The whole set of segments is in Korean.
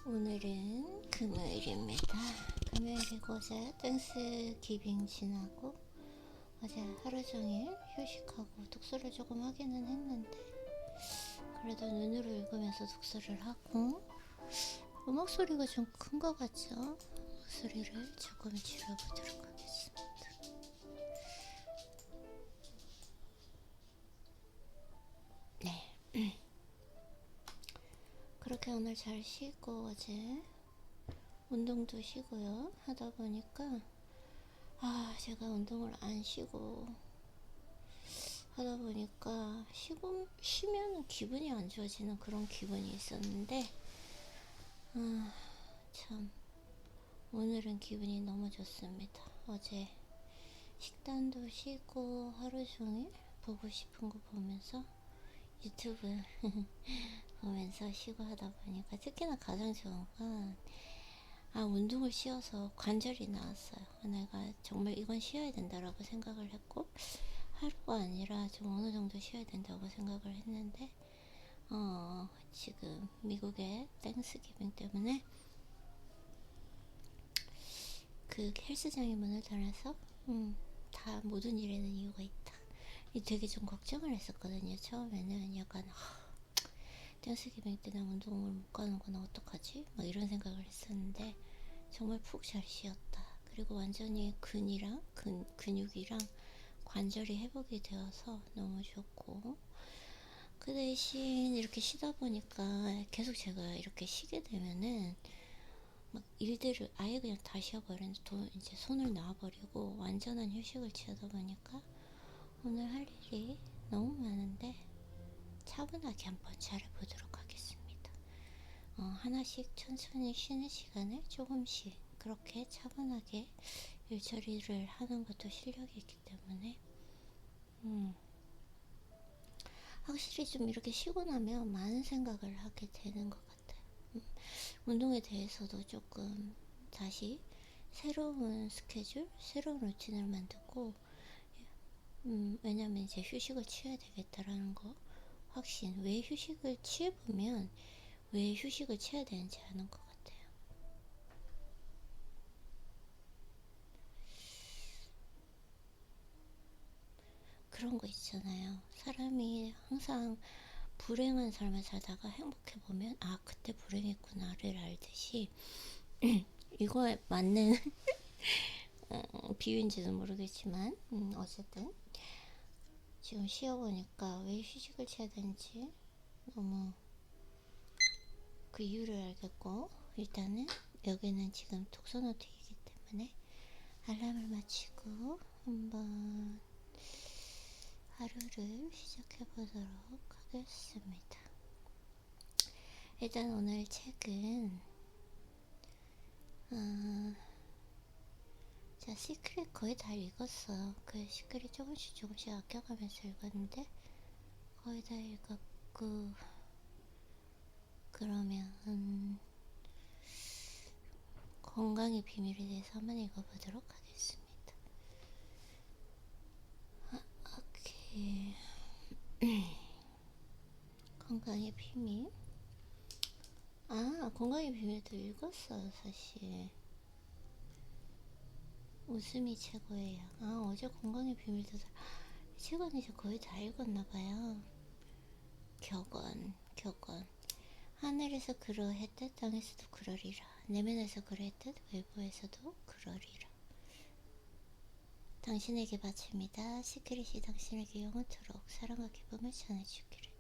오늘은 금요일입니다. 금요일이고 어제 땡스 기빙 지나고 어제 하루 종일 휴식하고 독서를 조금 하기는 했는데 그래도 눈으로 읽으면서 독서를 하고 음악 소리가 좀 큰 것 같죠? 음악 소리를 조금 줄여보도록 하겠습니다. 네. 그렇게 오늘 잘 쉬고 어제 운동도 쉬고요. 하다 보니까 제가 운동을 안 쉬고 하다 보니까 쉬면 기분이 안 좋아지는 그런 기분이 있었는데 참 오늘은 기분이 너무 좋습니다. 어제 식단도 쉬고 하루 종일 보고 싶은 거 보면서 유튜브 보면서 쉬고 하다 보니까 특히나 가장 좋은 건 운동을 쉬어서 관절이 나았어요. 내가 정말 이건 쉬어야 된다라고 생각을 했고 하루가 아니라 좀 어느 정도 쉬어야 된다고 생각을 했는데 지금 미국의 땡스기빙 때문에 그 헬스장이 문을 닫아서 다 모든 일에는 이유가 있다. 되게 좀 걱정을 했었거든요. 처음에는 약간 땡스기빙 때 나 운동을 못 가는 건 어떡하지? 막 이런 생각을 했었는데 정말 푹 잘 쉬었다. 그리고 완전히 근육이랑 관절이 회복이 되어서 너무 좋고 그 대신 이렇게 쉬다 보니까 계속 제가 이렇게 쉬게 되면은 막 일들을 아예 그냥 다 쉬어버리는 이제 손을 놔버리고 완전한 휴식을 취하다 보니까 오늘 할 일이 너무 많은데 차분하게 한번 잘해보도록 하겠습니다. 하나씩 천천히 쉬는 시간을 조금씩 그렇게 차분하게 일처리를 하는 것도 실력이 있기 때문에 확실히 좀 이렇게 쉬고 나면 많은 생각을 하게 되는 것 같아요. 운동에 대해서도 조금 다시 새로운 스케줄, 새로운 루틴을 만들고 왜냐면 이제 휴식을 취해야 되겠다라는 거 확신. 왜 휴식을 취해보면 왜 휴식을 취해야 되는지 아는 것 같아요. 그런 거 있잖아요. 사람이 항상 불행한 삶을 살다가 행복해 보면 그때 불행했구나를 알듯이 이거에 맞는 비유인지는 모르겠지만 어쨌든 지금 쉬어보니까 왜 휴식을 취해야 되는지 너무 그 이유를 알겠고 일단은 여기는 지금 독서노트이기 때문에 알람을 맞추고 한번 하루를 시작해 보도록 하겠습니다. 일단 오늘 책은 자, 시크릿 거의 다 읽었어요. 그 시크릿 조금씩 아껴가면서 읽었는데 거의 다 읽었고 그러면 건강의 비밀에 대해서 한번 읽어보도록 하겠습니다. 오케이. 건강의 비밀. 건강의 비밀도 읽었어요, 사실. 웃음이 최고예요. 어제 건강의 비밀도 최근에 이제 거의 다 읽었나봐요. 격언. 하늘에서 그러했듯 땅에서도 그러리라. 내면에서 그러했듯 외부에서도 그러리라. 당신에게 바칩니다. 시크릿이 당신에게 영원토록 사랑과 기쁨을 전해주기를.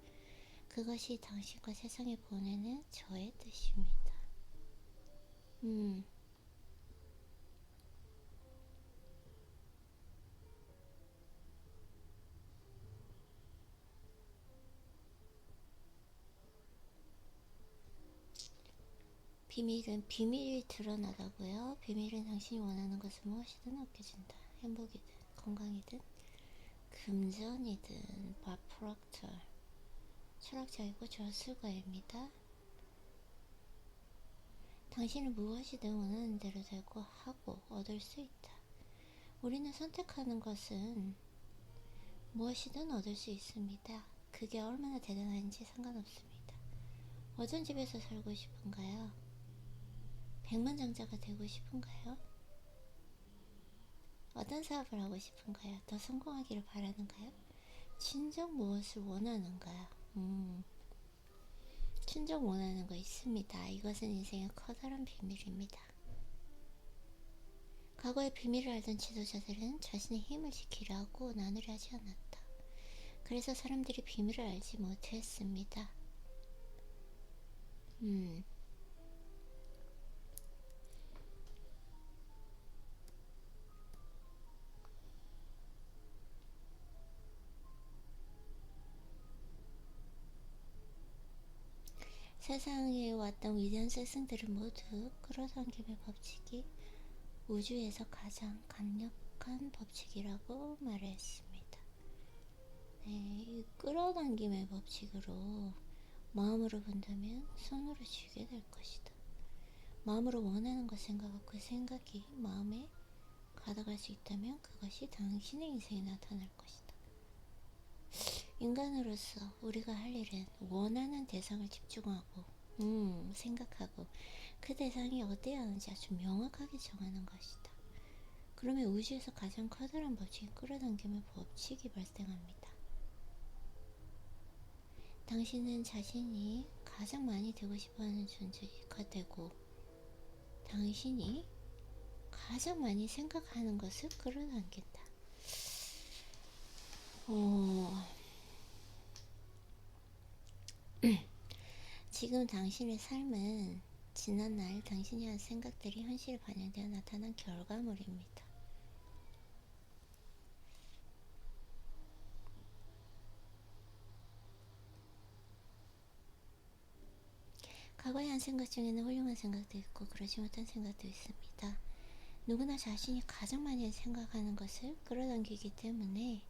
그것이 당신과 세상에 보내는 저의 뜻입니다. 비밀은 비밀이 드러나다고요. 비밀은 당신이 원하는 것을 무엇이든 얻게 준다. 행복이든 건강이든 금전이든. 밥 프록터 철학자이고 저술가입니다. 당신은 무엇이든 원하는 대로 되고 하고 얻을 수 있다. 우리는 선택하는 것은 무엇이든 얻을 수 있습니다. 그게 얼마나 대단한지 상관없습니다. 어떤 집에서 살고 싶은가요? 백만장자가 되고 싶은가요? 어떤 사업을 하고 싶은가요? 더 성공하기를 바라는가요? 진정 무엇을 원하는가요? 진정 원하는 거 있습니다. 이것은 인생의 커다란 비밀입니다. 과거의 비밀을 알던 지도자들은 자신의 힘을 지키려고 나누려 하지 않았다. 그래서 사람들이 비밀을 알지 못했습니다. 세상에 왔던 위대한 스승들은 모두 끌어당김의 법칙이 우주에서 가장 강력한 법칙이라고 말했습니다. 네, 이 끌어당김의 법칙으로 마음으로 본다면 손으로 쥐게 될 것이다. 마음으로 원하는 것 생각하고 그 생각이 마음에 가득할 수 있다면 그것이 당신의 인생에 나타날 것이다. 인간으로서 우리가 할 일은 원하는 대상을 집중하고 생각하고 그 대상이 어디에 하는지 아주 명확하게 정하는 것이다. 그러면 우주에서 가장 커다란 법칙인 끌어당김의 법칙이 발생합니다. 당신은 자신이 가장 많이 되고 싶어하는 존재가 되고 당신이 가장 많이 생각하는 것을 끌어당긴다. 지금 당신의 삶은 지난날 당신이 한 생각들이 현실에 반영되어 나타난 결과물입니다. 과거의 한 생각 중에는 훌륭한 생각도 있고 그러지 못한 생각도 있습니다. 누구나 자신이 가장 많이 생각하는 것을 끌어당기기 때문에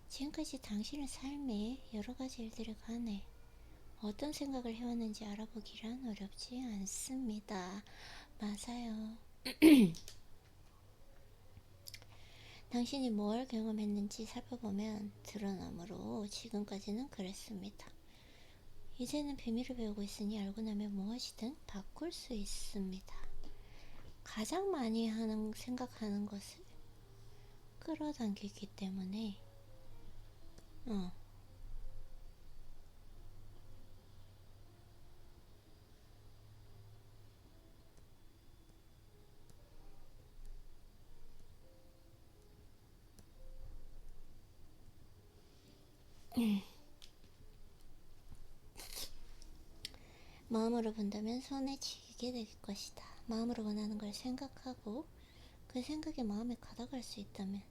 지금까지 당신의 삶의 여러 가지 일들에 관해 어떤 생각을 해왔는지 알아보기란 어렵지 않습니다. 맞아요. 당신이 뭘 경험했는지 살펴보면 드러나므로 지금까지는 그랬습니다. 이제는 비밀을 배우고 있으니 알고 나면 무엇이든 바꿀 수 있습니다. 가장 많이 생각하는 것을 끌어당기기 때문에 마음으로 본다면 손에 쥐게 될 것이다. 마음으로 원하는 걸 생각하고 그 생각이 마음에 가득할 수 있다면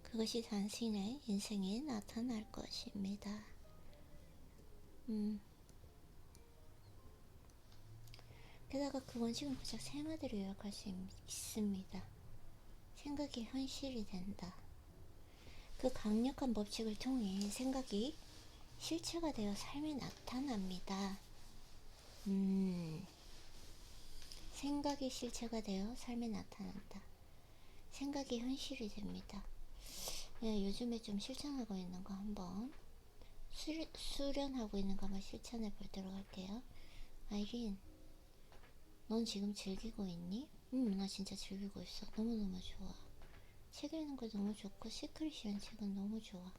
그것이 당신의 인생에 나타날 것입니다. 게다가 그 원칙은 고작 세 마디로 요약할 수 있습니다. 생각이 현실이 된다. 그 강력한 법칙을 통해 생각이 실체가 되어 삶에 나타납니다. 생각이 실체가 되어 삶에 나타난다. 생각이 현실이 됩니다. 네, 요즘에 좀 실천하고 있는 거 한번 수련하고 있는 거 한번 실천해 보도록 할게요. 아이린, 넌 지금 즐기고 있니? 나 진짜 즐기고 있어. 너무너무 좋아. 책 읽는 거 너무 좋고 시크릿이라는 책은 너무 좋아.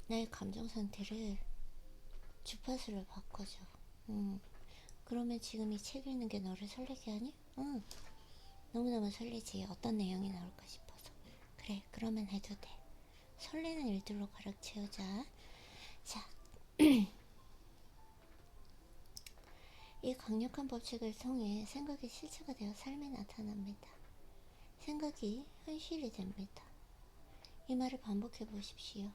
나의 감정 상태를 주파수를 바꿔줘. 그러면 지금 이 책 읽는 게 너를 설레게 하니? 응. 너무너무 설레지. 어떤 내용이 나올까 싶어서. 그래, 그러면 해도 돼. 설레는 일들로 가득 채우자. 자, 이 강력한 법칙을 통해 생각이 실체가 되어 삶에 나타납니다. 생각이 현실이 됩니다. 이 말을 반복해 보십시오.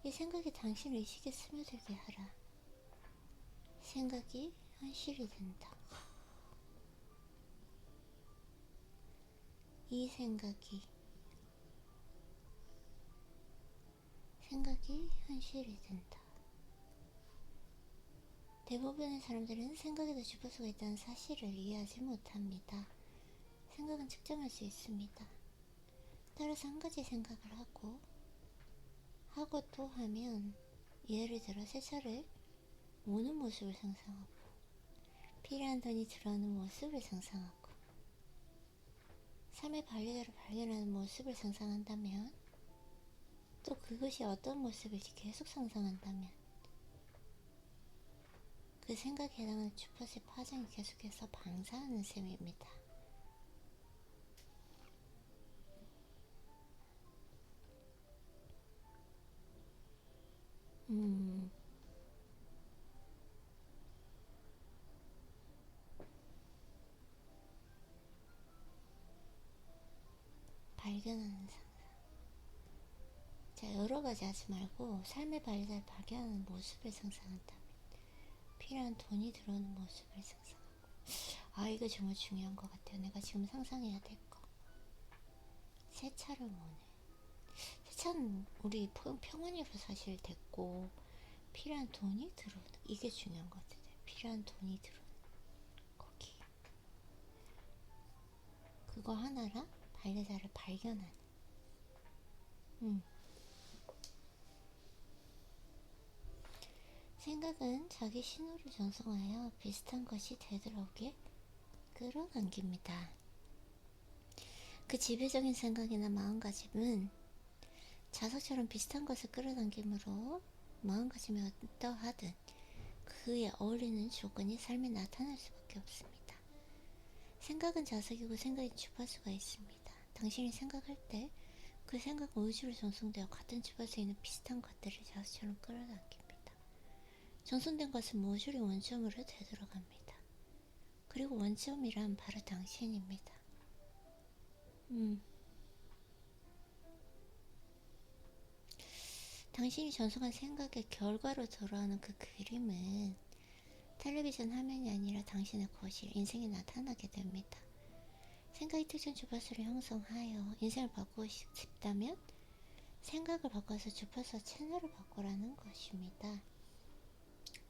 이 생각이 당신 의식에 스며들게 하라. 생각이 현실이 된다. 이 생각이 현실이 된다. 대부분의 사람들은 생각에도 주파수가 있다는 사실을 이해하지 못합니다. 생각은 측정할 수 있습니다. 따라서 한 가지 생각을 하고 또 하면 예를 들어 세차를 모는 모습을 상상하고 필요한 돈이 들어오는 모습을 상상하고 삶의 반려자를 발견하는 모습을 상상한다면, 또 그것이 어떤 모습일지 계속 상상한다면 그 생각에 해당하는 주파수의 파장이 계속해서 방사하는 셈입니다. 발견하는 상상. 자, 여러 가지 하지 말고 삶의 발견을 발견하는 모습을 상상한다면 필요한 돈이 들어오는 모습을 상상하고, 아, 이거 정말 중요한 것 같아요. 내가 지금 상상해야 될 거. 새 차를 원해. 새 차는 우리 평원으로 사실 됐고, 필요한 돈이 들어오는, 이게 중요한 것 같아요. 필요한 돈이 들어오는 거기. 그거 하나랑 반려자를 발견하는. 생각은 자기 신호를 전송하여 비슷한 것이 되돌아오게 끌어당깁니다. 그 지배적인 생각이나 마음가짐은 자석처럼 비슷한 것을 끌어당김으로 마음가짐이 어떠하든 그에 어울리는 조건이 삶에 나타날 수밖에 없습니다. 생각은 자석이고 생각인 주파수가 있습니다. 당신이 생각할 때 그 생각은 우주로 전송되어 같은 주파수에 있는 비슷한 것들을 자석처럼 끌어당깁니다. 전송된 것은 모조리 원점으로 되돌아갑니다. 그리고 원점이란 바로 당신입니다. 당신이 전송한 생각의 결과로 돌아오는 그 그림은 텔레비전 화면이 아니라 당신의 거실, 인생에 나타나게 됩니다. 생각이 특정 주파수를 형성하여 인생을 바꾸고 싶다면 생각을 바꿔서 주파수와 채널을 바꾸라는 것입니다.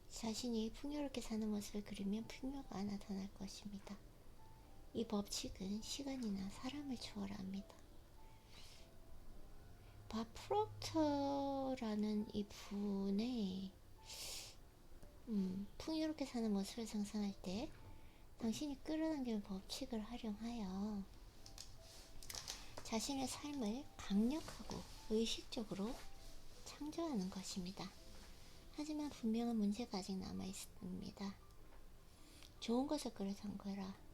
자신이 풍요롭게 사는 모습을 그리면 풍요가 나타날 것입니다. 이 법칙은 시간이나 사람을 초월합니다. 밥 프록터라는 이 분의 풍요롭게 사는 모습을 상상할 때 당신이 끌어당기는 법칙을 활용하여 자신의 삶을 강력하고 의식적으로 창조하는 것입니다. 하지만 분명한 문제가 아직 남아 있습니다. 좋은 것을 끌어당겨라.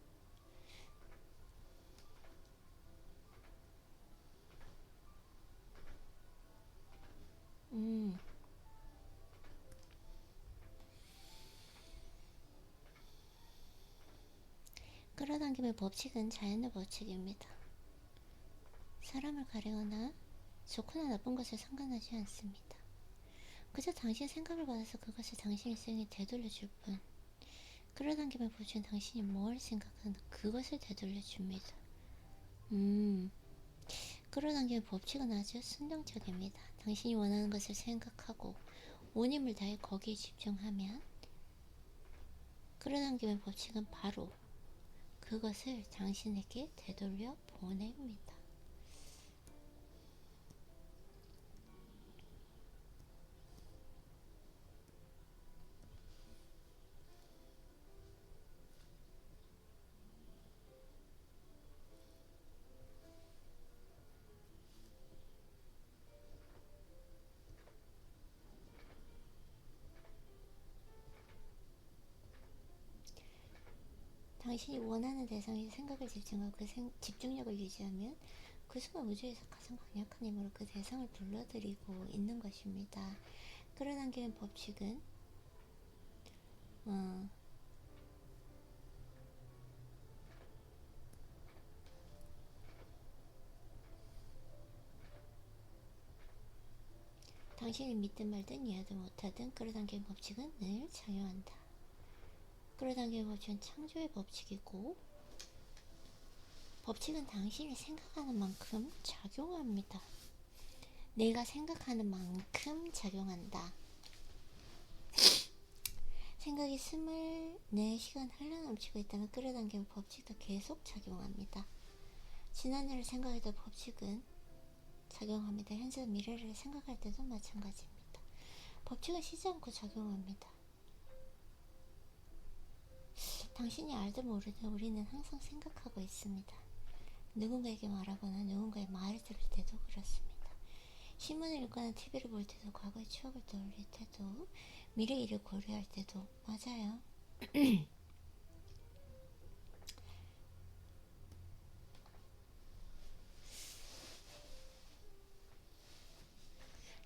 끌어당김의 법칙은 자연의 법칙입니다. 사람을 가리거나 좋거나 나쁜 것을 상관하지 않습니다. 그저 당신의 생각을 받아서 그것을 당신의 생에 되돌려줄 뿐. 끌어당김의 법칙은 당신이 뭘 생각하나 그것을 되돌려줍니다. 끌어당김의 법칙은 아주 순정적입니다. 당신이 원하는 것을 생각하고 온 힘을 다해 거기에 집중하면 끌어당김의 법칙은 바로 그것을 당신에게 되돌려 보냅니다. 당신이 원하는 대상에 생각을 집중하고 그 집중력을 유지하면 그 순간 우주에서 가장 강력한 힘으로 그 대상을 불러들이고 있는 것입니다. 끌어당기는 법칙은 당신이 믿든 말든 이해하든 못하든 끌어당기는 법칙은 늘 작용한다. 끌어당기는 법칙은 창조의 법칙이고 법칙은 당신이 생각하는 만큼 작용합니다. 내가 생각하는 만큼 작용한다. 생각이 24시간 흘러넘치고 있다면 끌어당기는 법칙도 계속 작용합니다. 지난해를 생각해도 법칙은 작용합니다. 현재 미래를 생각할 때도 마찬가지입니다. 법칙은 쉬지 않고 작용합니다. 당신이 알든 모르든 우리는 항상 생각하고 있습니다. 누군가에게 말하거나 누군가의 말을 들을 때도 그렇습니다. 신문을 읽거나 TV를 볼 때도, 과거의 추억을 떠올릴 때도, 미래 일을 고려할 때도. 맞아요.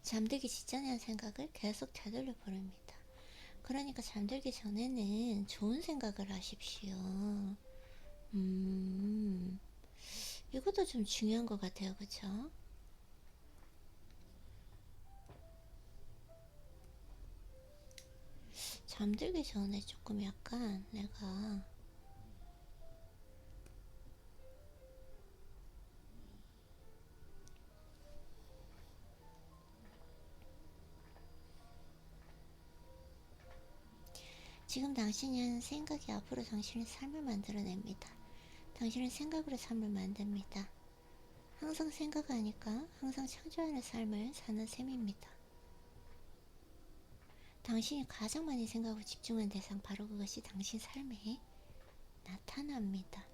잠들기 직전에 한 생각을 계속 되돌려 보냅니다. 그러니까 잠들기 전에는 좋은 생각을 하십시오. 이것도 좀 중요한 것 같아요. 그쵸? 잠들기 전에 조금 약간 내가 지금 당신이 하는 생각이 앞으로 당신의 삶을 만들어냅니다. 당신은 생각으로 삶을 만듭니다. 항상 생각하니까 항상 창조하는 삶을 사는 셈입니다. 당신이 가장 많이 생각하고 집중한 대상, 바로 그것이 당신 삶에 나타납니다.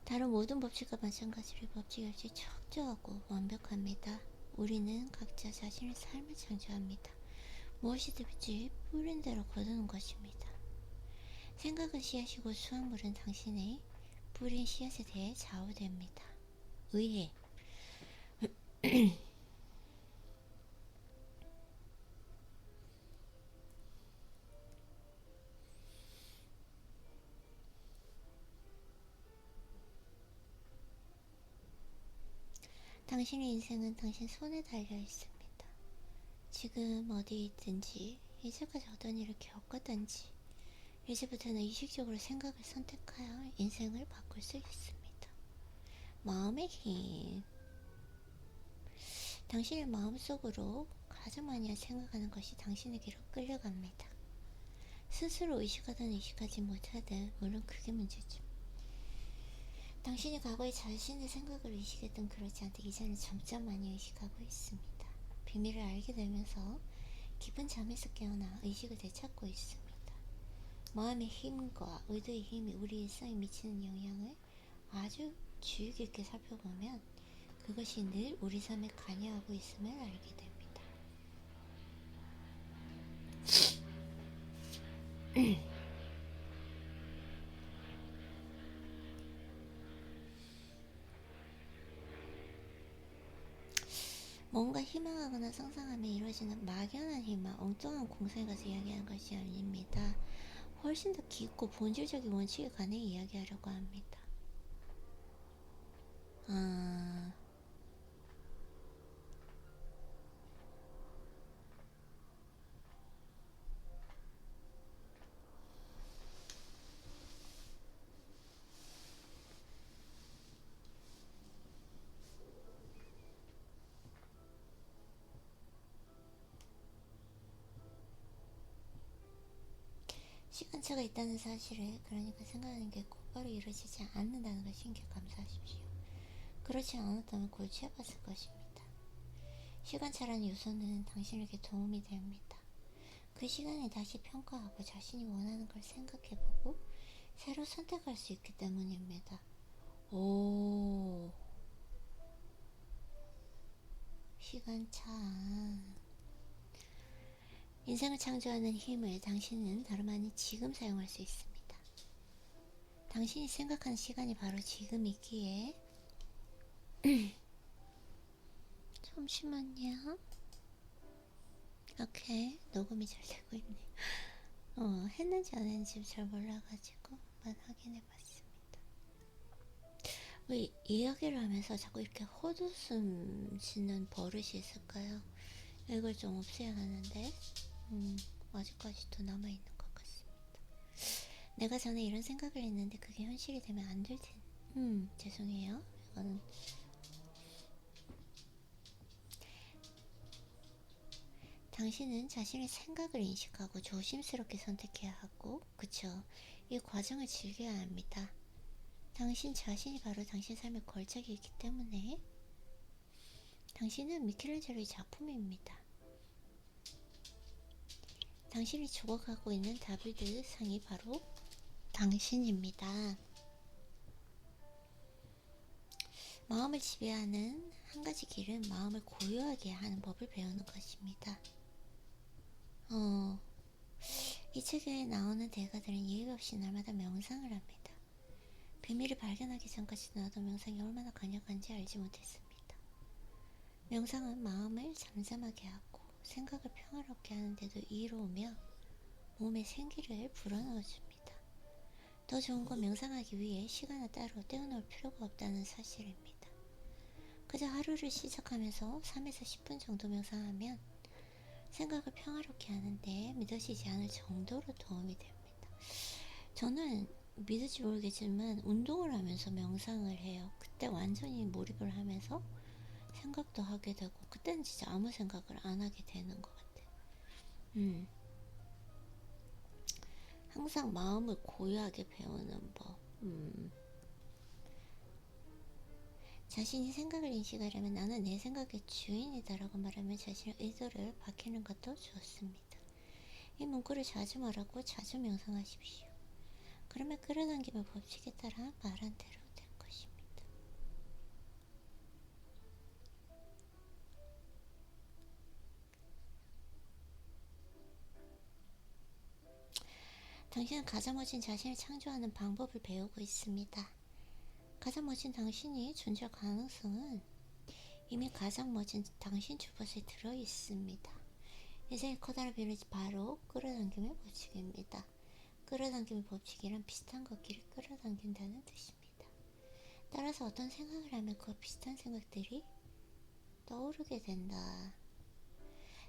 다른 모든 법칙과 마찬가지로 법칙 역시 철저하고 완벽합니다. 우리는 각자 자신의 삶을 창조합니다. 무엇이든지 뿌린 대로 거두는 것입니다. 생각은 씨앗이고 수확물은 당신의 뿌린 씨앗에 대해 좌우됩니다. 의해 당신의 인생은 당신 손에 달려 있습니다. 지금 어디 있든지, 이제까지 어떤 일을 겪었든지, 이제부터는 의식적으로 생각을 선택하여 인생을 바꿀 수 있습니다. 마음의 힘. 당신의 마음속으로 가장 많이 생각하는 것이 당신에게로 끌려갑니다. 스스로 의식하든 의식하지 못하든 물론 그게 문제죠. 당신이 과거에 자신의 생각을 의식했던 그렇지 않듯 이제는 점점 많이 의식하고 있습니다. 비밀을 알게 되면서 깊은 잠에서 깨어나 의식을 되찾고 있습니다. 마음의 힘과 의도의 힘이 우리 일상에 미치는 영향을 아주 주의 깊게 살펴보면 그것이 늘 우리 삶에 관여하고 있음을 알게 됩니다. 뭔가 희망하거나 상상하며 이루어지는 막연한 희망, 엉뚱한 공상에 가서 이야기하는 것이 아닙니다. 훨씬 더 깊고 본질적인 원칙에 관해 이야기하려고 합니다. 시간차가 있다는 사실을, 그러니까 생각하는 게 곧바로 이루어지지 않는다는 걸 신경 감사하십시오. 그렇지 않았다면 골치 아팠을 것입니다. 시간차라는 요소는 당신에게 도움이 됩니다. 그 시간에 다시 평가하고 자신이 원하는 걸 생각해보고 새로 선택할 수 있기 때문입니다. 오, 시간차. 인생을 창조하는 힘을 당신은 다름 아닌 지금 사용할 수 있습니다. 당신이 생각하는 시간이 바로 지금이기에 잠시만요. 오케이, 녹음이 잘 되고 있네요. 했는지 안 했는지 잘 몰라가지고 한번 확인해봤습니다. 왜 이야기를 하면서 자꾸 이렇게 헛웃음 짓는 버릇이 있을까요? 이걸 좀 없애야 하는데 아직까지도 남아있는 것 같습니다. 내가 전에 이런 생각을 했는데 그게 현실이 되면 안 될 텐데 죄송해요. 이거는 당신은 자신의 생각을 인식하고 조심스럽게 선택해야 하고, 그쵸? 이 과정을 즐겨야 합니다. 당신 자신이 바로 당신 삶의 걸작이기 때문에 당신은 미켈란젤로의 작품입니다. 당신이 죽어가고 있는 다비드 상이 바로 당신입니다. 마음을 지배하는 한 가지 길은 마음을 고요하게 하는 법을 배우는 것입니다. 이 책에 나오는 대가들은 예의 없이 날마다 명상을 합니다. 비밀을 발견하기 전까지 나도 명상이 얼마나 강력한지 알지 못했습니다. 명상은 마음을 잠잠하게 하고 생각을 평화롭게 하는데도 이로우며 몸에 생기를 불어넣어줍니다. 더 좋은 건 명상하기 위해 시간을 따로 떼어놓을 필요가 없다는 사실입니다. 그저 하루를 시작하면서 3에서 10분 정도 명상하면 생각을 평화롭게 하는데 믿어지지 않을 정도로 도움이 됩니다. 저는 믿을지 모르겠지만 운동을 하면서 명상을 해요. 그때 완전히 몰입을 하면서 생각도 하게 되고 그때는 진짜 아무 생각을 안 하게 되는 것 같아요. 항상 마음을 고요하게 배우는 법. 자신이 생각을 인식하려면 나는 내 생각의 주인이다 라고 말하며 자신의 의도를 밝히는 것도 좋습니다. 이 문구를 자주 말하고 자주 명상하십시오. 그러면 끌어당김의 법칙에 따라 말한 대로 될 것입니다. 당신은 가장 멋진 자신을 창조하는 방법을 배우고 있습니다. 가장 멋진 당신이 존재할 가능성은 이미 가장 멋진 당신 주벗에 들어있습니다. 인생의 커다란 비밀이 바로 끌어당김의 법칙입니다. 끌어당김의 법칙이란 비슷한 것끼리 끌어당긴다는 뜻입니다. 따라서 어떤 생각을 하면 그와 비슷한 생각들이 떠오르게 된다.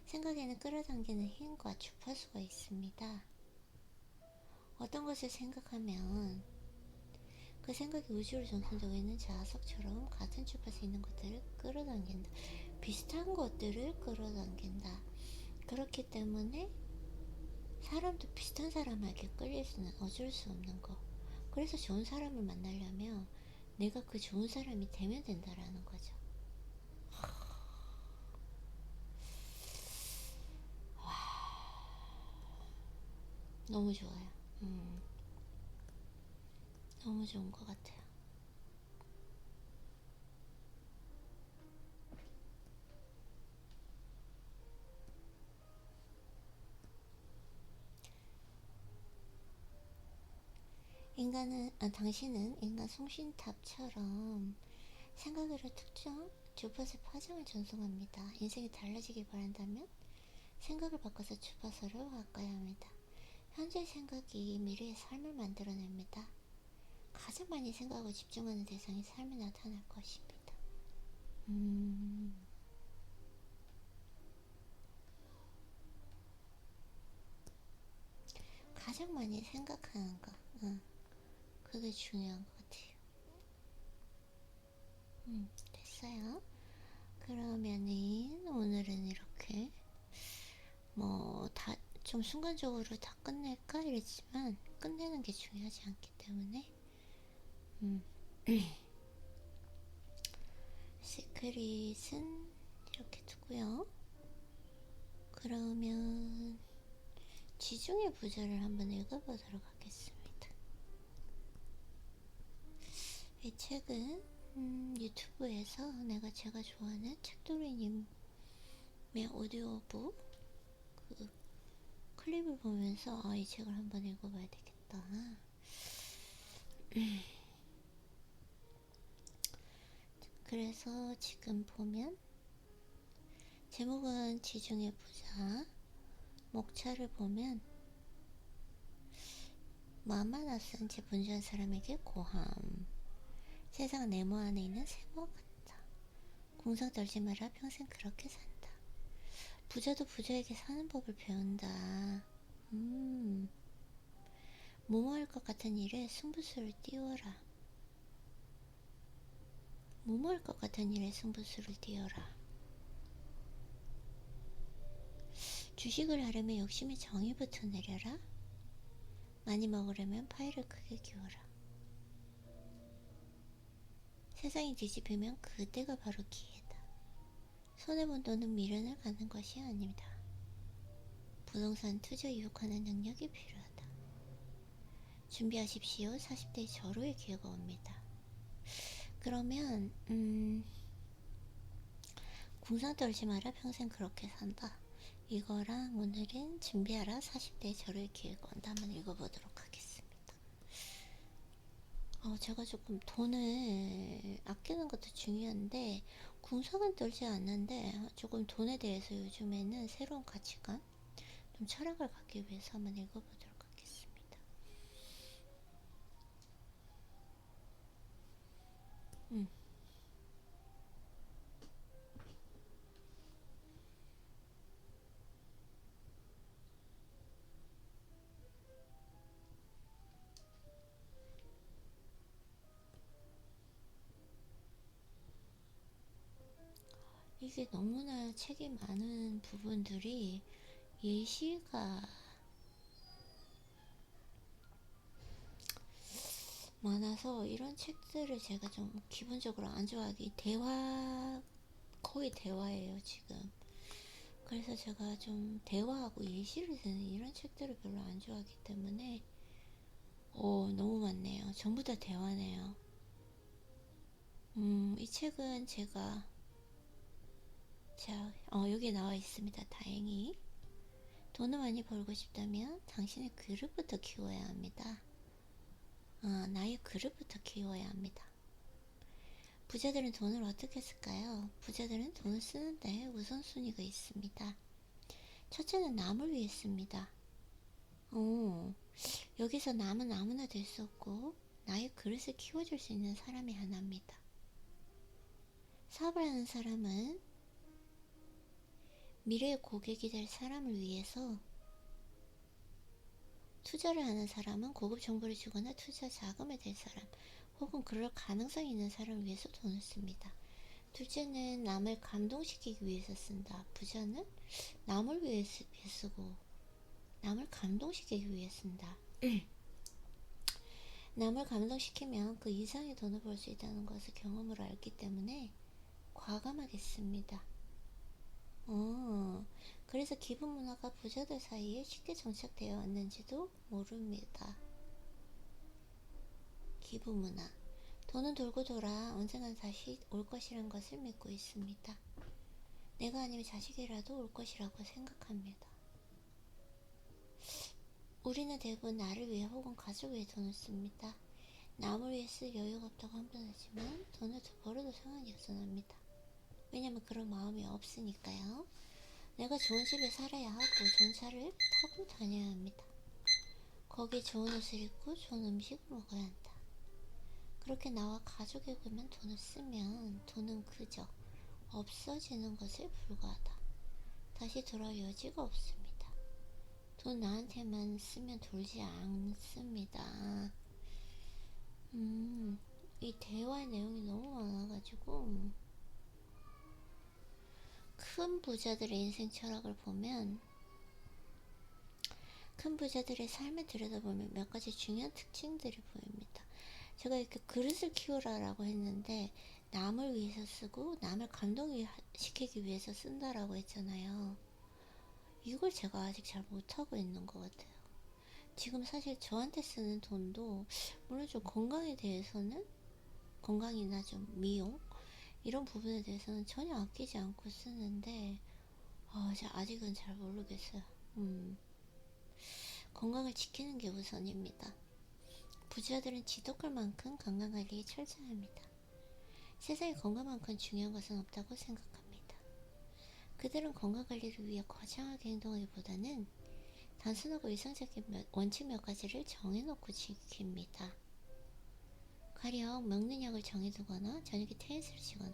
생각에는 끌어당기는 힘과 주파수가 있습니다. 어떤 것을 생각하면 그 생각이 우주를 전선되고 있는 자석처럼 같은 주파수에 있는 것들을 끌어당긴다. 비슷한 것들을 끌어당긴다. 그렇기 때문에 사람도 비슷한 사람에게 끌릴 수는 어쩔 수 없는 거. 그래서 좋은 사람을 만나려면 내가 그 좋은 사람이 되면 된다라는 거죠. 너무 좋아요. 너무 좋은 것 같아요. 당신은 인간 송신탑처럼 생각으로 특정 주파수 파장을 전송합니다. 인생이 달라지길 바란다면 생각을 바꿔서 주파수를 바꿔야 합니다. 현재 생각이 미래의 삶을 만들어냅니다. 가장 많이 생각하고 집중하는 대상이 삶에 나타날 것입니다. 가장 많이 생각하는 거, 그게 중요한 것 같아요. 됐어요. 그러면은 오늘은 이렇게 다 좀 순간적으로 다 끝낼까 이랬지만 끝내는 게 중요하지 않기 때문에 시크릿은 이렇게 두고요. 그러면 지중해 부자를 한번 읽어보도록 하겠습니다. 이 책은 유튜브에서 제가 좋아하는 책돌이님의 오디오북 그 클립을 보면서 이 책을 한번 읽어봐야 되겠다. 그래서 지금 보면 제목은 지중해 부자, 목차를 보면 마마나 쓴 제 분주한 사람에게 고함, 세상 네모 안에 있는 세모 같다. 궁상 떨지 마라, 평생 그렇게 산다. 부자도 부자에게 사는 법을 배운다. 무모할 것 같은 일에 승부수를 띄워라. 무모할 것 같은 일에 승부수를 띄워라. 주식을 하려면 욕심의 정의부터 내려라. 많이 먹으려면 파이를 크게 키워라. 세상이 뒤집히면 그때가 바로 기회다. 손해본 돈은 미련을 갖는 것이 아닙니다. 부동산 투자 유혹하는 능력이 필요하다. 준비하십시오. 40대 절호의 기회가 옵니다. 그러면 궁상 떨지 마라. 평생 그렇게 산다. 이거랑 오늘은 준비하라. 40대 절호의 기회가 온다. 한번 읽어보도록 하겠습니다. 제가 조금 돈을 아끼는 것도 중요한데 궁상은 떨지 않는데 조금 돈에 대해서 요즘에는 새로운 가치관, 좀 철학을 갖기 위해서 한번 읽어보도록 하겠습니다. 이게 너무나 책이 많은 부분들이 예시가 많아서 이런 책들을 제가 좀 기본적으로 안 좋아하기, 거의 대화예요 지금. 그래서 제가 좀 대화하고 예시를 드는 이런 책들을 별로 안 좋아하기 때문에 너무 많네요. 전부 다 대화네요. 이 책은 제가 여기에 나와 있습니다. 다행히 돈을 많이 벌고 싶다면 당신의 그릇부터 키워야 합니다. 나의 그릇부터 키워야 합니다. 부자들은 돈을 어떻게 쓸까요? 부자들은 돈을 쓰는데 우선순위가 있습니다. 첫째는 남을 위해 씁니다. 여기서 남은 아무나 될 수 없고 나의 그릇을 키워줄 수 있는 사람이 하나입니다. 사업을 하는 사람은 미래의 고객이 될 사람을 위해서, 투자를 하는 사람은 고급 정보를 주거나 투자 자금이 될 사람 혹은 그럴 가능성이 있는 사람을 위해서 돈을 씁니다. 둘째는 남을 감동시키기 위해서 쓴다. 부자는 남을 위해 쓰고 남을 감동시키기 위해 쓴다. 남을 감동시키면 그 이상의 돈을 벌 수 있다는 것을 경험으로 알기 때문에 과감하게 씁니다. 그래서 기부 문화가 부자들 사이에 쉽게 정착되어 왔는지도 모릅니다. 기부 문화. 돈은 돌고 돌아 언젠간 다시 올 것이란 것을 믿고 있습니다. 내가 아니면 자식이라도 올 것이라고 생각합니다. 우리는 대부분 나를 위해 혹은 가족을 위해 돈을 씁니다. 남을 위해 쓸 여유가 없다고 한편하지만 돈을 더 벌어도 상관이 없어납니다. 왜냐면 그런 마음이 없으니까요. 내가 좋은 집에 살아야 하고 좋은 차를 타고 다녀야 합니다. 거기에 좋은 옷을 입고 좋은 음식을 먹어야 한다. 그렇게 나와 가족의 보면 돈을 쓰면 돈은 그저 없어지는 것에 불과하다. 다시 돌아올 여지가 없습니다. 돈 나한테만 쓰면 돌지 않습니다. 이 대화의 내용이 너무 많아가지고 큰 부자들의 인생 철학을 보면, 큰 부자들의 삶을 들여다보면 몇 가지 중요한 특징들이 보입니다. 제가 이렇게 그릇을 키우라라고 했는데 남을 위해서 쓰고 남을 감동시키기 위해서 쓴다라고 했잖아요. 이걸 제가 아직 잘 못하고 있는 것 같아요. 지금 사실 저한테 쓰는 돈도 물론 좀 건강에 대해서는, 건강이나 좀 미용 이런 부분에 대해서는 전혀 아끼지 않고 쓰는데 아직은 잘 모르겠어요. 건강을 지키는 게 우선입니다. 부자들은 지독할 만큼 건강관리에 철저합니다. 세상에 건강만큼 중요한 것은 없다고 생각합니다. 그들은 건강관리를 위해 거창하게 행동하기보다는 단순하고 일상적인 원칙 몇 가지를 정해놓고 지킵니다. 가령 먹는 약을 정해두거나 저녁에 테니스를 치거나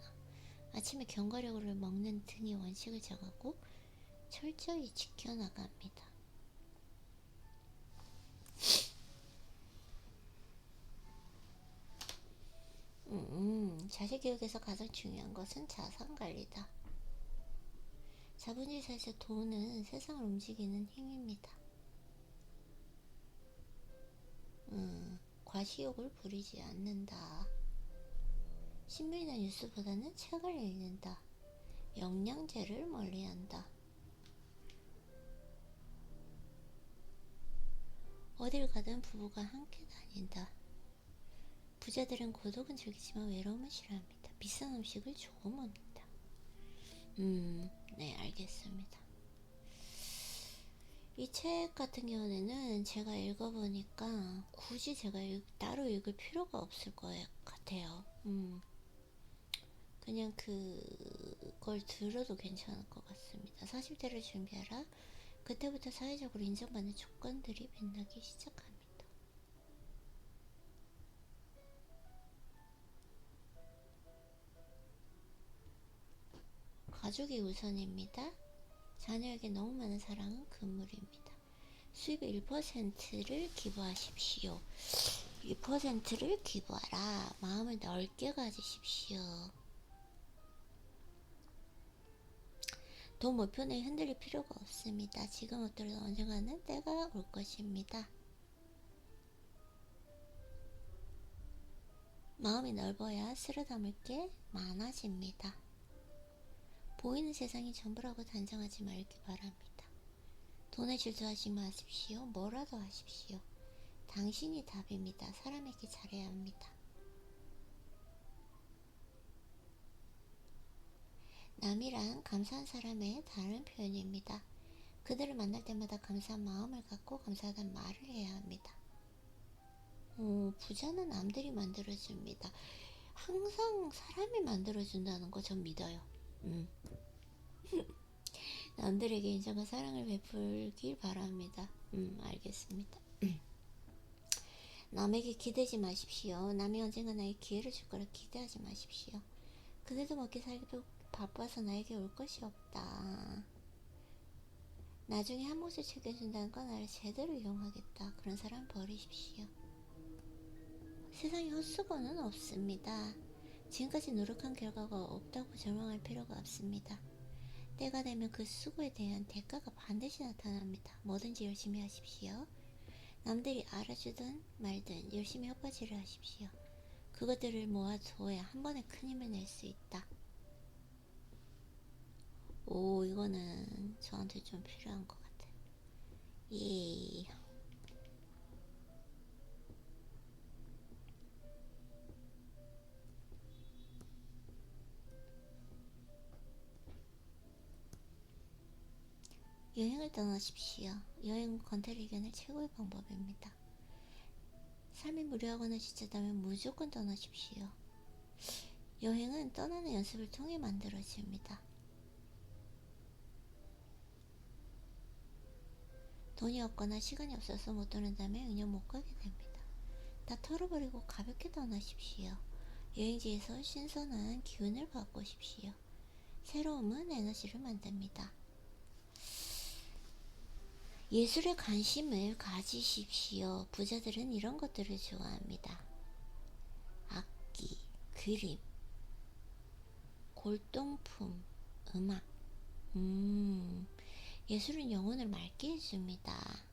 아침에 견과류를 먹는 등의 원칙을 정하고 철저히 지켜나갑니다. 자식교육에서 가장 중요한 것은 자산관리다. 자본주의사에서 돈은 세상을 움직이는 힘입니다. 과시욕을 부리지 않는다. 신문이나 뉴스보다는 책을 읽는다. 영양제를 멀리한다. 어딜 가든 부부가 함께 다닌다. 부자들은 고독은 즐기지만 외로움은 싫어합니다. 비싼 음식을 조금 먹는다. 네, 알겠습니다. 이 책 같은 경우에는 제가 읽어보니까 굳이 제가 따로 읽을 필요가 없을 것 같아요. 그냥 그걸 들어도 괜찮을 것 같습니다. 40대를 준비하라. 그때부터 사회적으로 인정받는 조건들이 빛나기 시작합니다. 가족이 우선입니다. 자녀에게 너무 많은 사랑은 금물입니다. 수입의 1%를 기부하십시오. 1%를 기부하라. 마음을 넓게 가지십시오. 돈 목표는 흔들릴 필요가 없습니다. 지금 없더라도 언젠가는 때가 올 것입니다. 마음이 넓어야 쓸어 담을 게 많아집니다. 보이는 세상이 전부라고 단정하지 말기 바랍니다. 돈에 질투하지 마십시오. 뭐라도 하십시오. 당신이 답입니다. 사람에게 잘해야 합니다. 남이란 감사한 사람의 다른 표현입니다. 그들을 만날 때마다 감사한 마음을 갖고 감사하다는 말을 해야 합니다. 부자는 남들이 만들어줍니다. 항상 사람이 만들어준다는 거 전 믿어요. 남들에게 인정과 사랑을 베풀길 바랍니다. 알겠습니다. 남에게 기대지 마십시오. 남이 언젠가 나에게 기회를 줄 거라 기대하지 마십시오. 그들도 먹기 살기 바빠서 나에게 올 것이 없다. 나중에 한 몫을 챙겨준다는 건 나를 제대로 이용하겠다. 그런 사람 버리십시오. 세상에 헛수고는 없습니다. 지금까지 노력한 결과가 없다고 절망할 필요가 없습니다. 때가 되면 그 수고에 대한 대가가 반드시 나타납니다. 뭐든지 열심히 하십시오. 남들이 알아주든 말든 열심히 헛바지를 하십시오. 그것들을 모아두어야 한 번에 큰 힘을 낼 수 있다. 오, 이거는 저한테 좀 필요한 것 같아요. 예. 여행을 떠나십시오. 여행은 권태를 이겨낼 최고의 방법입니다. 삶이 무료하거나 지쳤다면 무조건 떠나십시오. 여행은 떠나는 연습을 통해 만들어집니다. 돈이 없거나 시간이 없어서 못 떠난다면 그냥 못 가게 됩니다. 다 털어버리고 가볍게 떠나십시오. 여행지에서 신선한 기운을 바꾸십시오. 새로움은 에너지를 만듭니다. 예술에 관심을 가지십시오. 부자들은 이런 것들을 좋아합니다. 악기, 그림, 골동품, 음악. 예술은 영혼을 맑게 해줍니다.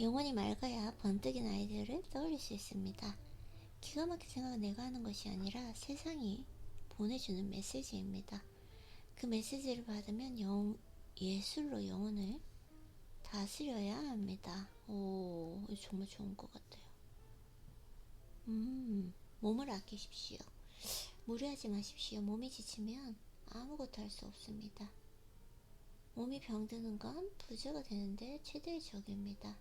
영혼이 맑아야 번뜩인 아이디어를 떠올릴 수 있습니다. 기가 막힌 생각은 내가 하는 것이 아니라 세상이 보내주는 메시지입니다. 그 메시지를 받으면 예술로 영혼을 다스려야 합니다. 오, 정말 좋은 것 같아요. 몸을 아끼십시오. 무리하지 마십시오. 몸이 지치면 아무것도 할 수 없습니다. 몸이 병드는 건 부자가 되는데 최대의 적입니다.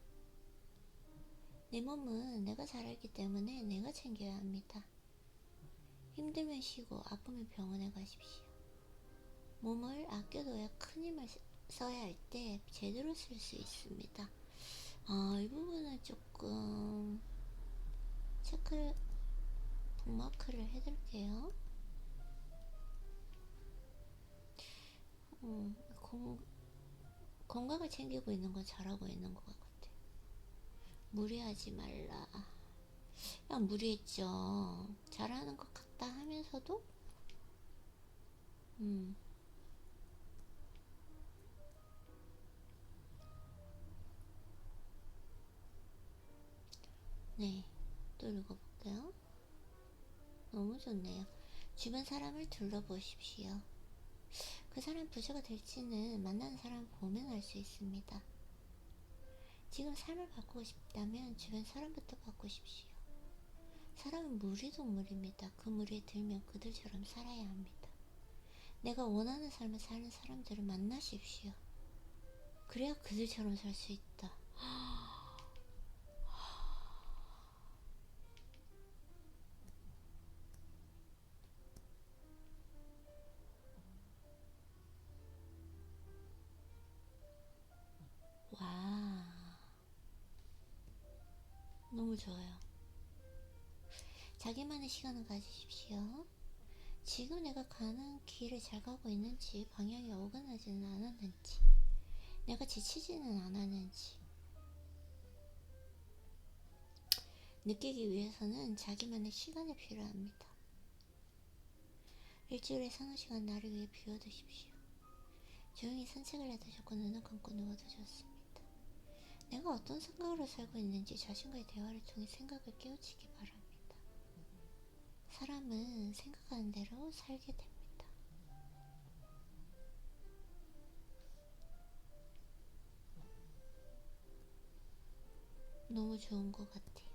내 몸은 내가 잘 알기 때문에 내가 챙겨야 합니다. 힘들면 쉬고 아프면 병원에 가십시오. 몸을 아껴둬야 큰 힘을 써야 할 때 제대로 쓸 수 있습니다. 이 부분은 조금 북마크를 해둘게요. 건강을 챙기고 있는 건 잘하고 있는 것 같아요. 무리하지 말라. 그냥 무리했죠. 잘하는 것 같다 하면서도 네, 또 읽어볼게요. 너무 좋네요. 주변 사람을 둘러보십시오. 그 사람 부자가 될지는 만나는 사람 보면 알 수 있습니다. 지금 삶을 바꾸고 싶다면 주변 사람부터 바꾸십시오. 사람은 무리동물입니다. 그 무리에 들면 그들처럼 살아야 합니다. 내가 원하는 삶을 사는 사람들을 만나십시오. 그래야 그들처럼 살 수 있다. 와, 너무 좋아요. 자기만의 시간을 가지십시오. 지금 내가 가는 길을 잘 가고 있는지, 방향이 어긋나지는 않았는지, 내가 지치지는 않았는지 느끼기 위해서는 자기만의 시간이 필요합니다. 일주일에 서너 시간 나를 위해 비워두십시오. 조용히 산책을 해도 좋고 눈을 감고 누워도 좋습니다. 내가 어떤 생각으로 살고 있는지 자신과의 대화를 통해 생각을 깨우치기 바랍니다. 사람은 생각하는 대로 살게 됩니다. 너무 좋은 것 같아요.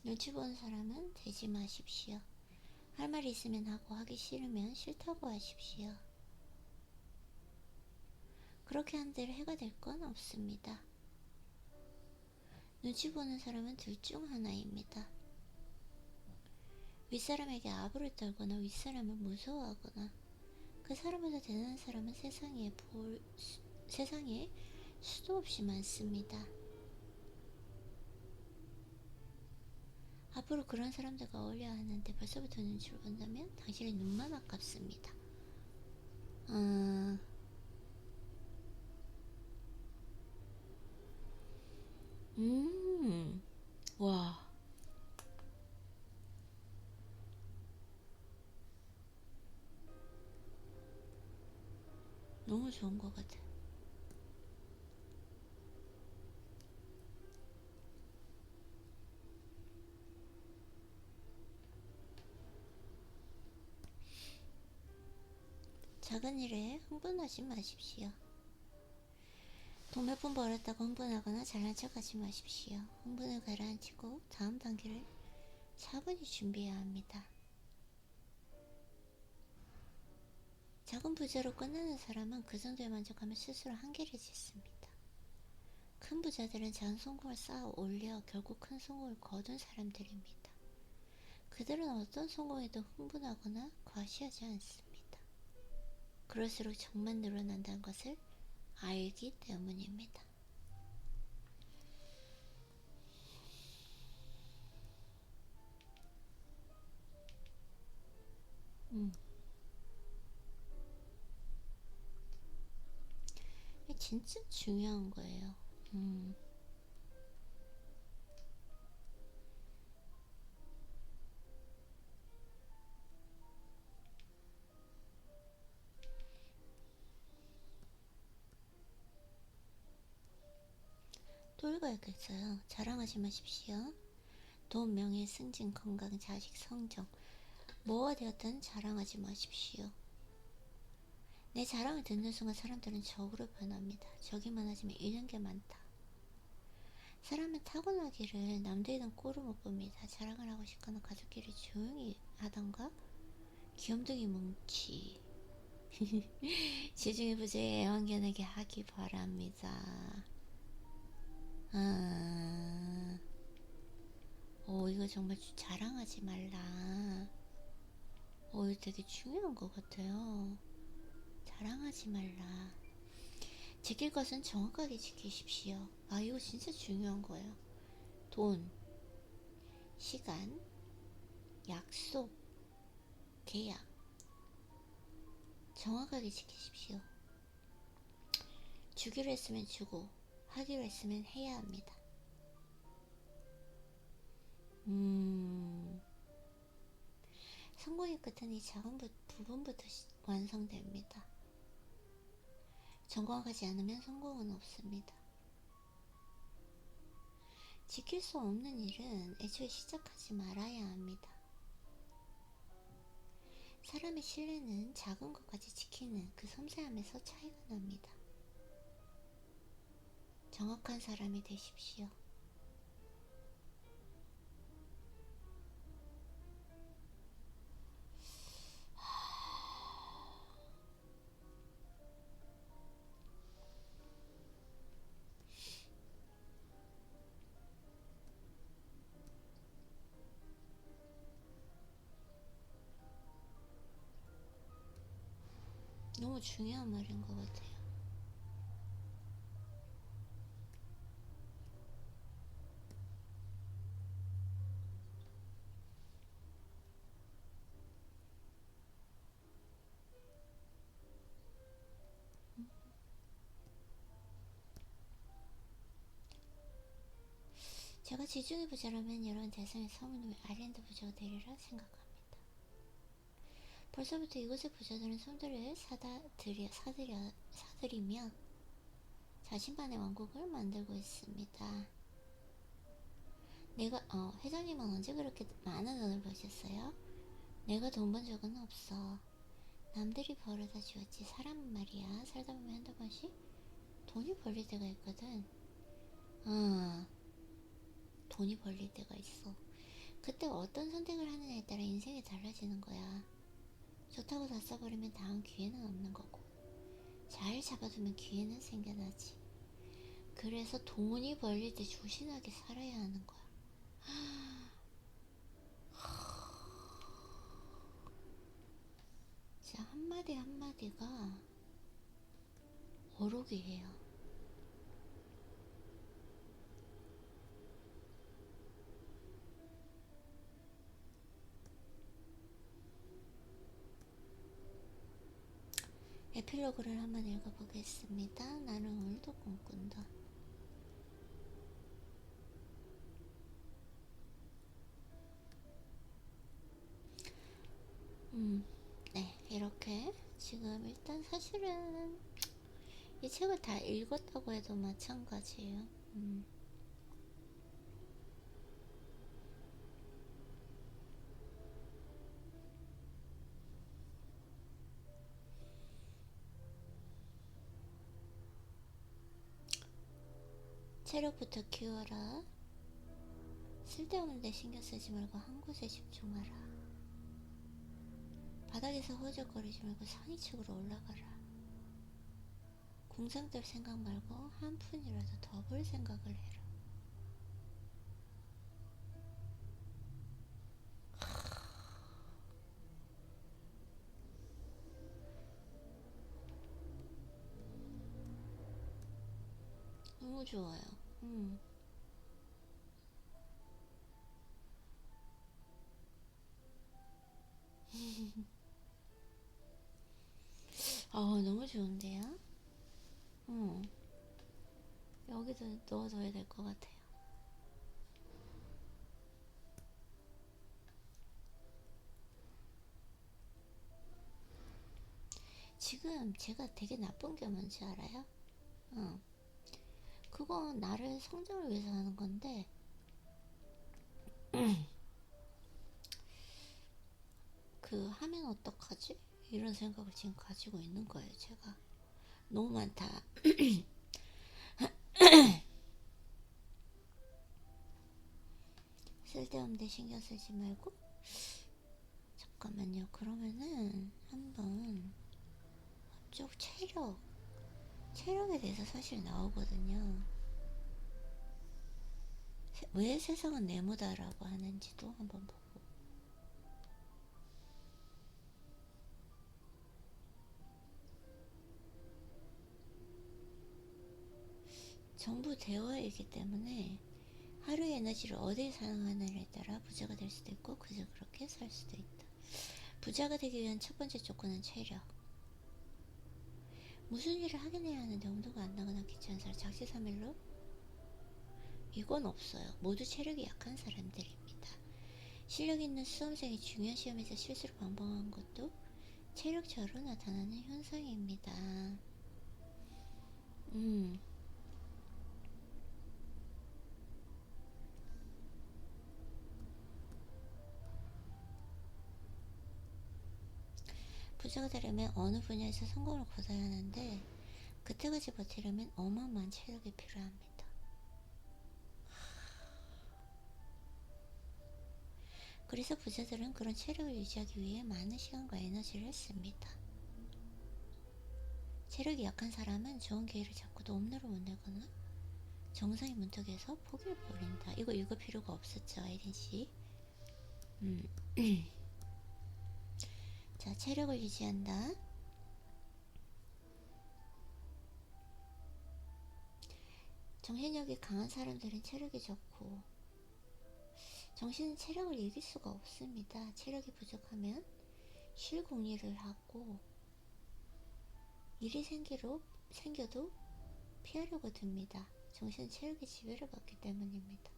눈치 보는 사람은 되지 마십시오. 할 말이 있으면 하고 하기 싫으면 싫다고 하십시오. 그렇게 한들 해가 될 건 없습니다. 눈치 보는 사람은 둘 중 하나입니다. 윗사람에게 아부를 떨거나 윗사람을 무서워하거나 그 사람보다 대단한 사람은 세상에 수도 없이 많습니다. 앞으로 그런 사람들과 어울려야 하는데 벌써부터 눈치를 본다면 당신의 눈만 아깝습니다. 와, 너무 좋은 것 같아. 작은 일에 흥분하지 마십시오. 돈 몇 푼 벌었다고 흥분하거나 잘난 척하지 마십시오. 흥분을 가라앉히고 다음 단계를 차분히 준비해야 합니다. 작은 부자로 끝나는 사람은 그 정도에 만족하며 스스로 한계를 짓습니다. 큰 부자들은 작은 성공을 쌓아 올려 결국 큰 성공을 거둔 사람들입니다. 그들은 어떤 성공에도 흥분하거나 과시하지 않습니다. 그럴수록 정만 늘어난다는 것을 알기 때문입니다. 이게 진짜 중요한 거예요. 또 읽어야겠어요. 자랑하지 마십시오. 돈, 명예, 승진, 건강, 자식, 성적 뭐가 되었든 자랑하지 마십시오. 내 자랑을 듣는 순간 사람들은 적으로 변합니다. 적이 많아지면 잃는 게 많다. 사람은 타고나기를 남들이던 꼴을 못 봅니다. 자랑을 하고 싶거나 가족끼리 조용히 하던가 귀염둥이 뭉치 지중해 부재에 애완견에게 하기 바랍니다. 이거 정말 자랑하지 말라. 이거 되게 중요한 것 같아요. 자랑하지 말라. 지킬 것은 정확하게 지키십시오. 이거 진짜 중요한 거예요. 돈, 시간, 약속, 계약 정확하게 지키십시오. 주기로 했으면 주고 하기로 했으면 해야 합니다. 성공의 끝은 이 작은 부분부터 완성됩니다. 정확하지 않으면 성공은 없습니다. 지킬 수 없는 일은 애초에 시작하지 말아야 합니다. 사람의 신뢰는 작은 것까지 지키는 그 섬세함에서 차이가 납니다. 정확한 사람이 되십시오. 너무 중요한 말인 것 같아요. 제가 지중해 부자라면 이런 대상의 서문을 아일랜드 부자가 되리라 생각합니다. 벌써부터 이곳의 부자들은 섬들을 사들이며 자신만의 왕국을 만들고 있습니다. 회장님은 언제 그렇게 많은 돈을 버셨어요? 내가 돈 번 적은 없어. 남들이 벌어다 주었지. 사람은 말이야, 살다 보면 한두 번씩 돈이 벌릴 때가 있거든. 돈이 벌릴 때가 있어. 그때 어떤 선택을 하느냐에 따라 인생이 달라지는 거야. 좋다고 다 써버리면 다음 기회는 없는 거고, 잘 잡아두면 기회는 생겨나지. 그래서 돈이 벌릴 때 조신하게 살아야 하는 거야. 진짜 한마디 한마디가 어록이에요. 에필로그를 한번 읽어보겠습니다. 나는 오늘도 꿈꾼다. 네, 이렇게 지금 일단 사실은 이 책을 다 읽었다고 해도 마찬가지예요. 체력부터 키워라. 쓸데없는 데 신경 쓰지 말고 한 곳에 집중하라. 바닥에서 허우적거리지 말고 산이측으로 올라가라. 궁상들 생각 말고 한 푼이라도 더 벌 생각을 해라. 너무 좋아요. 너무 좋은데요? 여기도 넣어둬야 될 것 같아요. 지금 제가 되게 나쁜 게 뭔지 알아요? 그건 나를 성장을 위해서 하는 건데, 하면 어떡하지? 이런 생각을 지금 가지고 있는 거예요, 제가. 너무 많다. 쓸데없는 데 신경 쓰지 말고. 잠깐만요. 그러면은 한번 쪽 체력에 대해서 사실 나오거든요. 왜 세상은 네모다라고 하는지도 한번 보고. 전부 대화이기 때문에 하루의 에너지를 어디에 사용하느냐에 따라 부자가 될 수도 있고 그저 그렇게 살 수도 있다. 부자가 되기 위한 첫 번째 조건은 체력. 무슨 일을 하긴 해야 하는데 엄두가 안 나거나 귀찮은 사람, 작지삼일로? 이건 없어요. 모두 체력이 약한 사람들입니다. 실력 있는 수험생이 중요한 시험에서 실수로 방방한 것도 체력저하로 나타나는 현상입니다. 부자가 되려면 어느 분야에서 성공을 거둬야 하는데 그때까지 버티려면 어마어마한 체력이 필요합니다. 그래서 부자들은 그런 체력을 유지하기 위해 많은 시간과 에너지를 씁니다. 체력이 약한 사람은 좋은 기회를 잡고도 옴누를 못 내거나 정상의 문턱에서 포기를 버린다. 이거 읽을 필요가 없었죠, 아이린씨. 자, 체력을 유지한다. 정신력이 강한 사람들은 체력이 좋고 정신은 체력을 이길 수가 없습니다. 체력이 부족하면 실공리를 하고 일이 생겨도 피하려고 듭니다. 정신은 체력의 지배를 받기 때문입니다.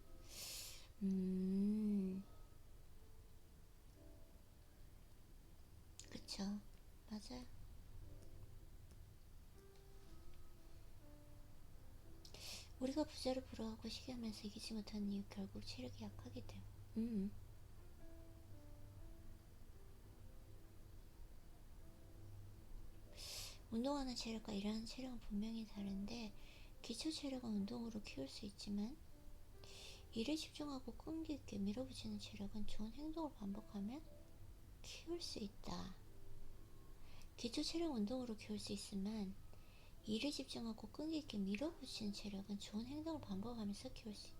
그쵸. 맞아요. 우리가 부자를 부러워하고 시기하면서 이기지 못하는 이유 결국 체력이 약하기 때문에. 운동하는 체력과 일하는 체력은 분명히 다른데 기초 체력은 운동으로 키울 수 있지만 일에 집중하고 끈기 있게 밀어붙이는 체력은 좋은 행동을 반복하면 키울 수 있다. 기초 체력 운동으로 키울 수 있지만 일에 집중하고 끈기 있게 밀어붙이는 체력은 좋은 행동을 반복하면서 키울 수 있다.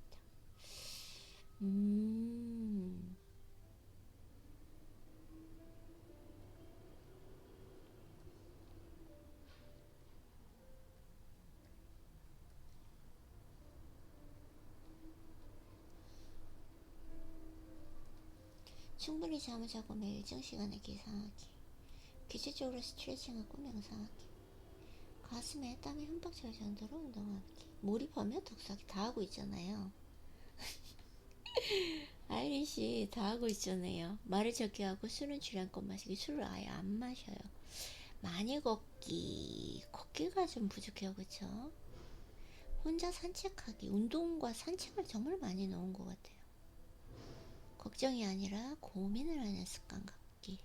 충분히 잠을 자고 매일 일정 시간에 기상하기. 기초적으로 스트레칭하고 명상하기. 가슴에 땀이 흠뻑 젖을 정도로 운동하기. 몰입하며 독서하기. 다 하고 있잖아요. 아이린씨 다 하고 있잖아요. 말을 적게 하고 술은 줄여안고 마시기. 술을 아예 안 마셔요. 많이 걷기가 좀 부족해요. 그쵸? 혼자 산책하기. 운동과 산책을 정말 많이 넣은 것 같아요. 걱정이 아니라 고민을 하는 습관 갖기.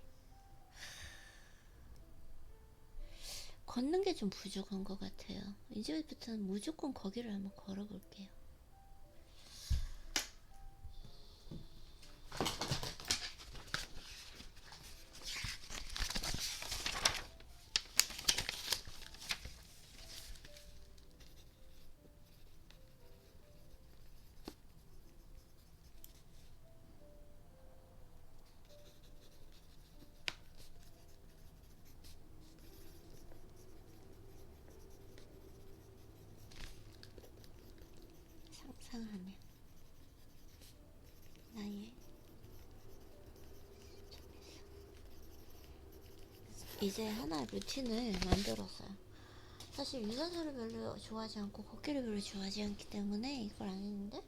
걷는 게 좀 부족한 것 같아요. 이제부터는 무조건 거기를 한번 걸어볼게요. 상상하면 나의 이제 하나의 루틴을 만들었어요. 사실 유산소를 별로 좋아하지 않고 걷기를 별로 좋아하지 않기 때문에 이걸 안 했는데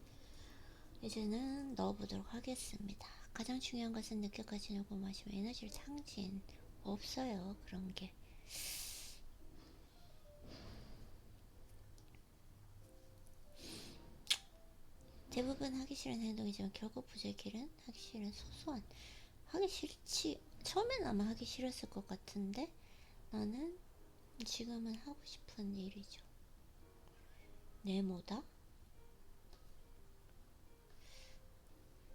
이제는 넣어보도록 하겠습니다. 가장 중요한 것은 늦게까지 놀고 마시면 에너지를 상진. 없어요, 그런 게. 대부분 하기 싫은 행동이지만 결국 부자의 길은 하기 싫은 소소한, 하기 싫지, 처음엔 아마 하기 싫었을 것 같은데 나는 지금은 하고 싶은 일이죠. 네모다?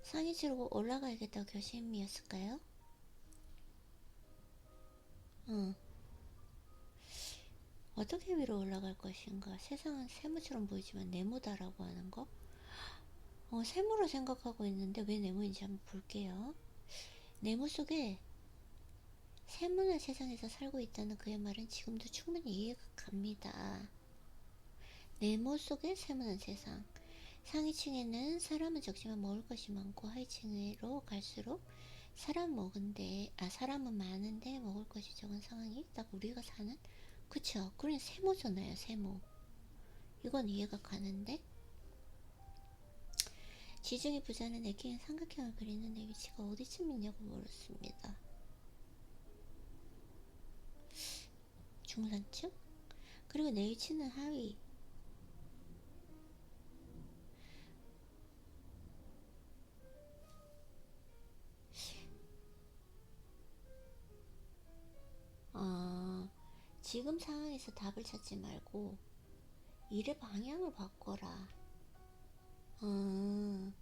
상위 치르고 올라가야겠다고 결심이었을까요? 어떻게 위로 올라갈 것인가? 세상은 세모처럼 보이지만 네모다라고 하는 거? 세모로 생각하고 있는데 왜 네모인지 한번 볼게요. 네모 속에 세모는 세상에서 살고 있다는 그의 말은 지금도 충분히 이해가 갑니다. 네모 속에 세모는 세상. 상위층에는 사람은 적지만 먹을 것이 많고 하위층으로 갈수록 사람은 많은데 먹을 것이 적은 상황이 딱 우리가 사는, 그쵸? 그냥 세모잖아요, 세모. 이건 이해가 가는데 지중해 부자는 내끼는 삼각형을 그리는 내 위치가 어디쯤 있냐고 물었습니다. 중산층? 그리고 내 위치는 하위. 상황에서 답을 찾지 말고 일의 방향을 바꿔라. 음,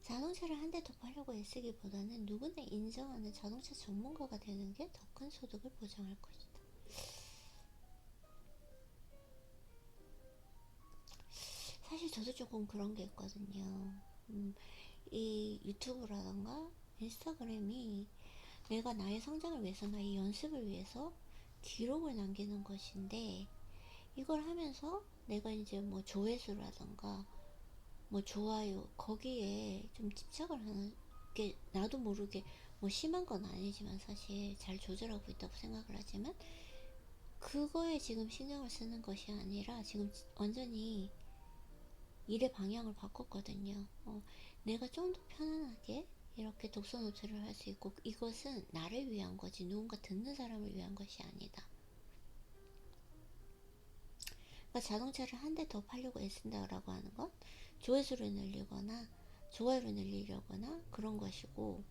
자동차를 한 대 더 팔려고 애쓰기보다는 누구나 인정하는 자동차 전문가가 되는 게 더 큰 소득을 보장할 것이다. 사실 저도 조금 그런 게 있거든요. 이 유튜브라던가 인스타그램이 내가 나의 성장을 위해서, 나의 연습을 위해서 기록을 남기는 것인데, 이걸 하면서 내가 이제 뭐 조회수라던가 뭐 좋아요 거기에 좀 집착을 하는 게, 나도 모르게 뭐 심한 건 아니지만 사실 잘 조절하고 있다고 생각을 하지만, 그거에 지금 신경을 쓰는 것이 아니라 지금 완전히 일의 방향을 바꿨거든요. 내가 좀 더 편안하게 이렇게 독서 노트를 할 수 있고, 이것은 나를 위한 거지 누군가 듣는 사람을 위한 것이 아니다. 그러니까 자동차를 한 대 더 팔려고 애쓴다라고 하는 건 조회수를 늘리거나 좋아요를 늘리려거나 그런 것이고,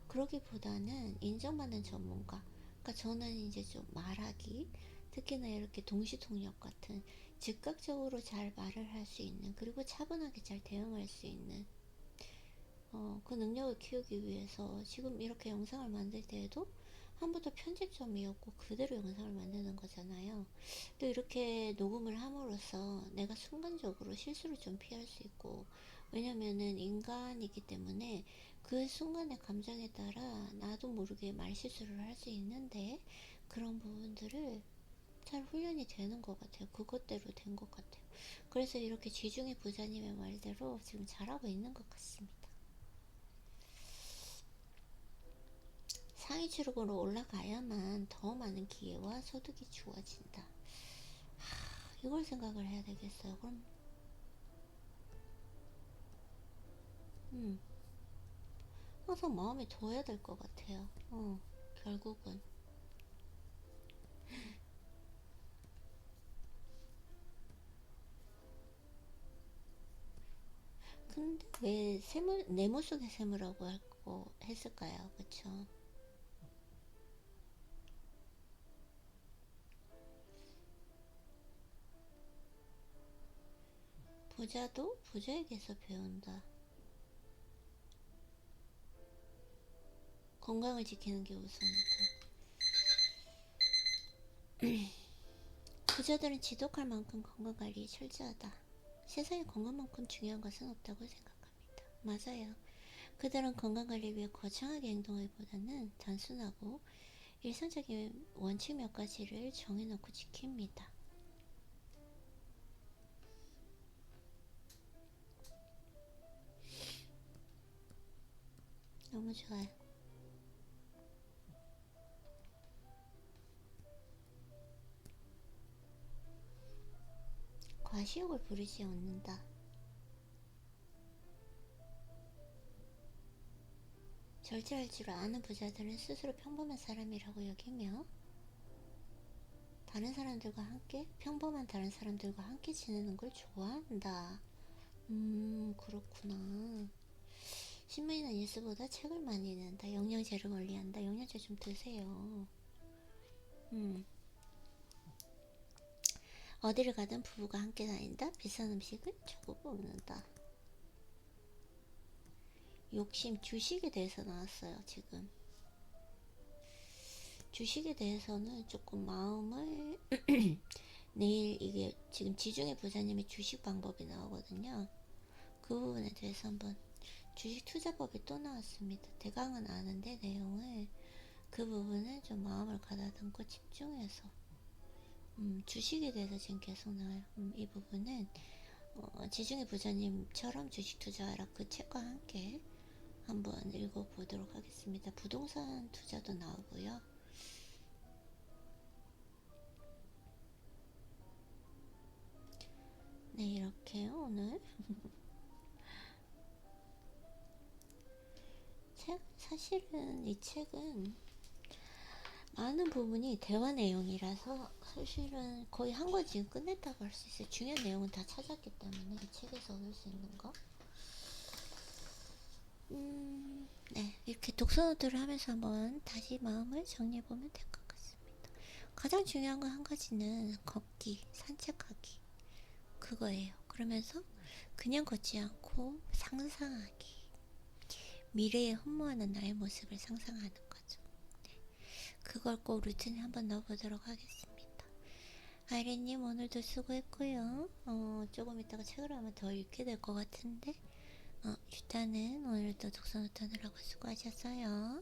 그러기보다는 인정받는 전문가, 그러니까 저는 이제 좀 말하기, 특히나 이렇게 동시통역 같은 즉각적으로 잘 말을 할 수 있는, 그리고 차분하게 잘 대응할 수 있는 그 능력을 키우기 위해서 지금 이렇게 영상을 만들 때에도 한 번도 편집점이었고 그대로 영상을 만드는 거잖아요. 또 이렇게 녹음을 함으로써 내가 순간적으로 실수를 좀 피할 수 있고, 왜냐면은 인간이기 때문에 그 순간의 감정에 따라 나도 모르게 말실수를 할 수 있는데, 그런 부분들을 잘 훈련이 되는 것 같아요. 그것대로 된 것 같아요. 그래서 이렇게 지중해 부자님의 말대로 지금 잘하고 있는 것 같습니다. 상위 출구로 올라가야만 더 많은 기회와 소득이 주어진다. 이걸 생각을 해야 되겠어요. 그럼 항상 마음에 둬야 될 것 같아요. 결국은. 근데 왜 내무 속의 세무라고 하고 했을까요? 그쵸? 부자도 부자에게서 배운다. 건강을 지키는 게 우선이다. 부자들은 지독할 만큼 건강관리에 철저하다. 세상에 건강만큼 중요한 것은 없다고 생각합니다. 맞아요. 그들은 건강관리를 위해 거창하게 행동하기보다는 단순하고 일상적인 원칙 몇 가지를 정해놓고 지킵니다. 너무 좋아요. 과시욕을 부리지 않는다. 절제할 줄 아는 부자들은 스스로 평범한 사람이라고 여기며, 다른 사람들과 함께, 평범한 다른 사람들과 함께 지내는 걸 좋아한다. 그렇구나. 신문이나 뉴스보다 책을 많이 읽는다. 영양제를 관리한다. 영양제 좀 드세요. 어디를 가든 부부가 함께 다닌다. 비싼 음식은 조금 먹는다. 욕심, 주식에 대해서 나왔어요. 지금 주식에 대해서는 조금 마음을 내일, 이게 지금 지중해 부자님의 주식 방법이 나오거든요. 그 부분에 대해서 한번, 주식 투자법이 또 나왔습니다. 대강은 아는데 내용을, 그 부분을 좀 마음을 가다듬고 집중해서, 주식에 대해서 지금 계속 나와요. 이 부분은 지중해 부자님처럼 주식 투자하라, 그 책과 함께 한번 읽어보도록 하겠습니다. 부동산 투자도 나오고요. 네, 이렇게요 오늘. 사실은 이 책은 많은 부분이 대화 내용이라서 사실은 거의 한 권 지금 끝냈다고 할 수 있어요. 중요한 내용은 다 찾았기 때문에 이 책에서 얻을 수 있는 거. 네, 이렇게 독서노트를 하면서 한번 다시 마음을 정리해보면 될 것 같습니다. 가장 중요한 건 한 가지는 걷기, 산책하기. 그거예요. 그러면서 그냥 걷지 않고 상상하기. 미래에 흠모하는 나의 모습을 상상하는 거죠. 네, 그걸 꼭 루틴에 한번 넣어보도록 하겠습니다. 아이린님 오늘도 수고했고요. 조금 이따가 책을 아마 더 읽게 될 것 같은데 일단은 오늘도 독서노트 하느라고 수고하셨어요.